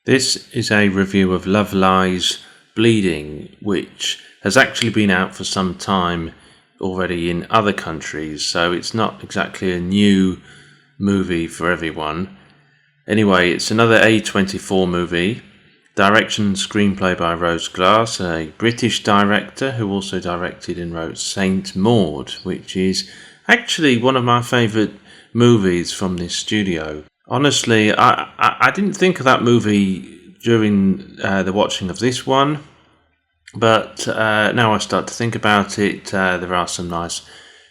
This is a review of Love Lies Bleeding, which has actually been out for some time already in other countries, so it's not exactly a new movie for everyone. Anyway, it's another A24 movie. Direction and screenplay by Rose Glass, a British director who also directed and wrote Saint Maud, which is actually one of my favourite movies from this studio. Honestly, I didn't think of that movie during the watching of this one, but now I start to think about it, there are some nice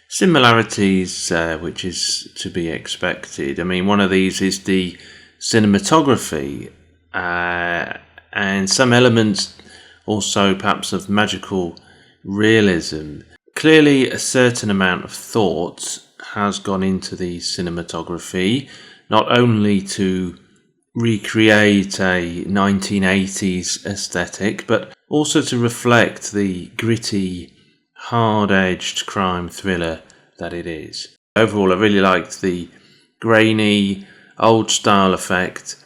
similarities, which is to be expected. I mean, one of these is the cinematography, and some elements also perhaps of magical realism. Clearly, a certain amount of thought has gone into the cinematography, not only to recreate a 1980s aesthetic, but also to reflect the gritty, hard-edged crime thriller that it is. Overall, I really liked the grainy, old-style effect.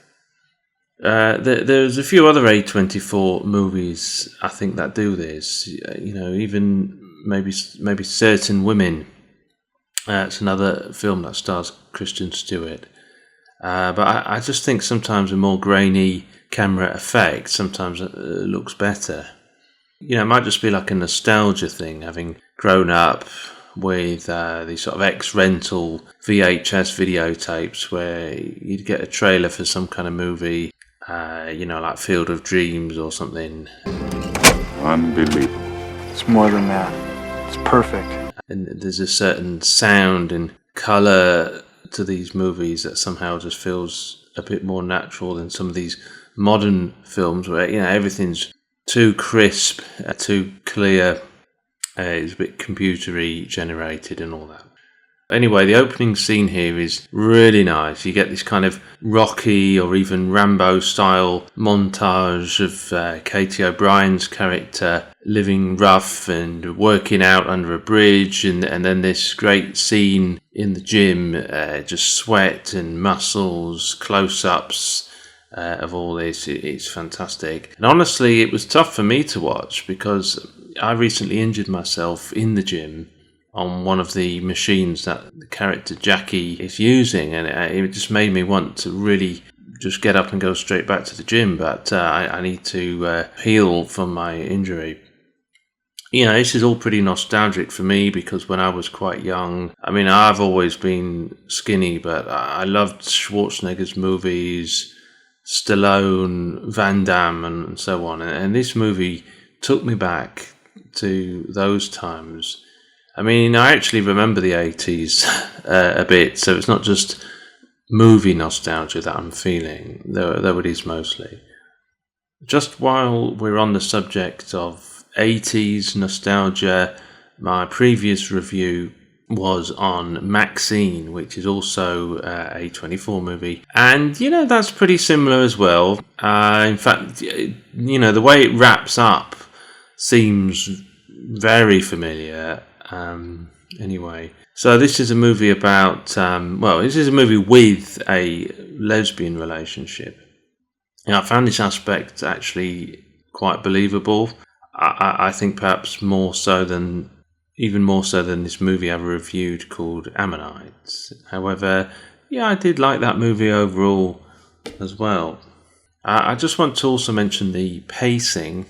There's a few other A24 movies, I think, that do this. Even maybe Certain Women. It's another film that stars Kristen Stewart. But I just think sometimes a more grainy camera effect sometimes looks better. It might just be like a nostalgia thing, having grown up with these sort of ex-rental VHS videotapes where you'd get a trailer for some kind of movie, like Field of Dreams or something. Unbelievable. It's more than that. It's perfect. And there's a certain sound and colour to these movies that somehow just feels a bit more natural than some of these modern films where everything's too crisp, too clear, it's a bit computery generated and all that. Anyway, the opening scene here is really nice. You get this kind of Rocky or even Rambo style montage of Katie O'Brien's character living rough and working out under a bridge, and then this great scene in the gym, just sweat and muscles, close-ups of all this. It's fantastic. And honestly, it was tough for me to watch because I recently injured myself in the gym on one of the machines that the character Jackie is using, and it just made me want to really just get up and go straight back to the gym, but I need to heal from my injury. This is all pretty nostalgic for me because when I was quite young, I mean, I've always been skinny, but I loved Schwarzenegger's movies, Stallone, Van Damme, and so on, and this movie took me back to those times. I mean, I actually remember the 80s a bit, so it's not just movie nostalgia that I'm feeling, though it is mostly. Just while we're on the subject of 80s nostalgia, my previous review was on Maxine, which is also a A24 movie, and that's pretty similar as well. In fact, the way it wraps up seems very familiar. Anyway, so this is a movie about, this is a movie with a lesbian relationship. I found this aspect actually quite believable. I think perhaps even more so than this movie I reviewed called Ammonites. However, I did like that movie overall as well. I just want to also mention the pacing.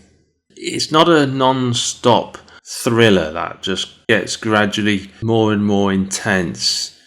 It's not a non-stop thriller that just gets gradually more and more intense.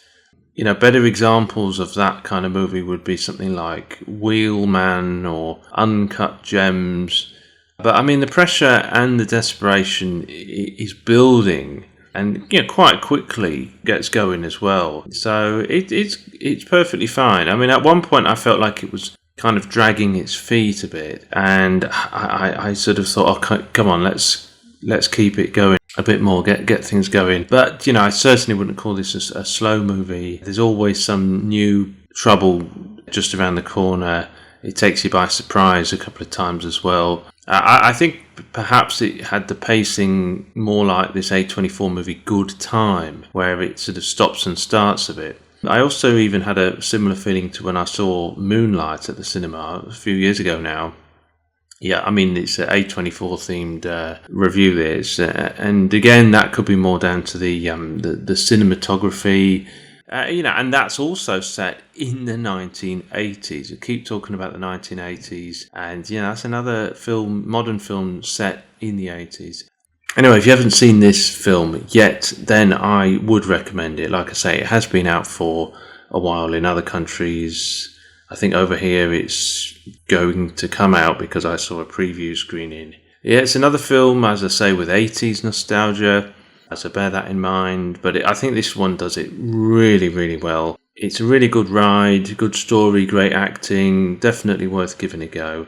Better examples of that kind of movie would be something like Wheelman or Uncut Gems. But I mean, the pressure and the desperation is building, and quite quickly gets going as well. So it's perfectly fine. I mean, at one point I felt like it was kind of dragging its feet a bit, and I sort of thought, oh, come on, let's keep it going a bit more, get things going. But, I certainly wouldn't call this a slow movie. There's always some new trouble just around the corner. It takes you by surprise a couple of times as well. I think perhaps it had the pacing more like this A24 movie Good Time, where it sort of stops and starts a bit. I also even had a similar feeling to when I saw Moonlight at the cinema a few years ago now. Yeah, I mean, it's an A24 themed review this, and again, that could be more down to the cinematography, and that's also set in the 1980s. We keep talking about the 1980s, and that's another modern film set in the 80s. Anyway, if you haven't seen this film yet, then I would recommend it. Like I say, it has been out for a while in other countries. I think over here it's going to come out because I saw a preview screening. Yeah, it's another film, as I say, with 80s nostalgia, so bear that in mind. But I think this one does it really, really well. It's a really good ride, good story, great acting, definitely worth giving a go.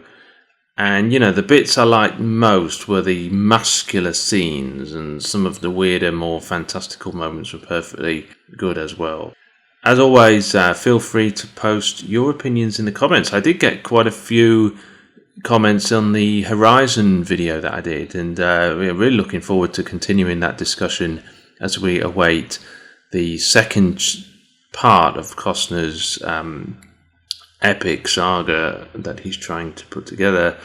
And, the bits I liked most were the muscular scenes, and some of the weirder, more fantastical moments were perfectly good as well. As always, feel free to post your opinions in the comments. I did get quite a few comments on the Horizon video that I did, and we're really looking forward to continuing that discussion as we await the second part of Costner's epic saga that he's trying to put together.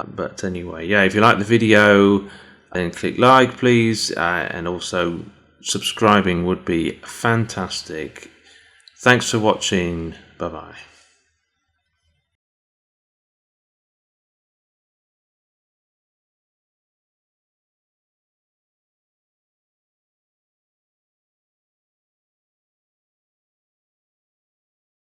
But anyway, if you like the video, then click like, please, and also subscribing would be fantastic. Thanks for watching. Bye-bye.